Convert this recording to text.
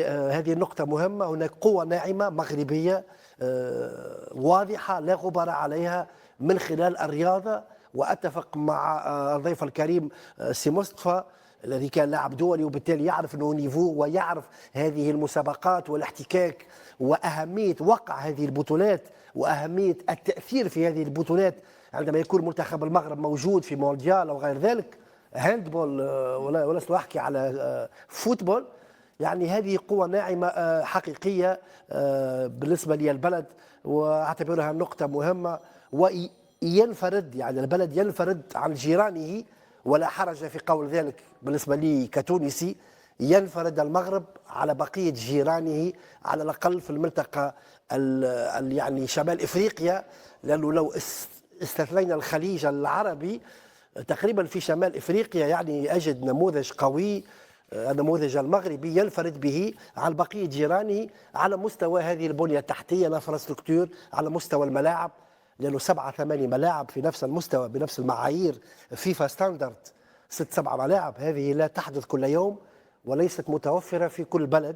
هذه النقطة مهمة. هناك قوة ناعمة مغربية واضحة لا غبار عليها من خلال الرياضة. وأتفق مع الضيف الكريم سي مصطفى الذي كان لاعب دولي وبالتالي يعرف انه نيفو ويعرف هذه المسابقات والاحتكاك واهميه وقع هذه البطولات واهميه التاثير في هذه البطولات عندما يكون منتخب المغرب موجود في مونديال او غير ذلك. هاندبول ولست احكي على فوتبول. يعني هذه قوة ناعمة حقيقية بالنسبة لي البلد، واعتبرها نقطة مهمة. وينفرد يعني البلد ينفرد عن جيرانه، ولا حرج في قول ذلك بالنسبة لي كتونسي. ينفرد المغرب على بقية جيرانه على الأقل في المنطقة يعني شمال إفريقيا، لأنه لو استثنينا الخليج العربي تقريبا في شمال إفريقيا يعني أجد نموذج قوي، النموذج المغربي ينفرد به عن بقية جيرانه على مستوى هذه البنية التحتية الانفراستركتور، على مستوى الملاعب، لأنه 7-8 ملاعب في نفس المستوى بنفس المعايير فيفا ستاندرد 6-7 ملاعب. هذه لا تحدث كل يوم وليست متوفرة في كل بلد.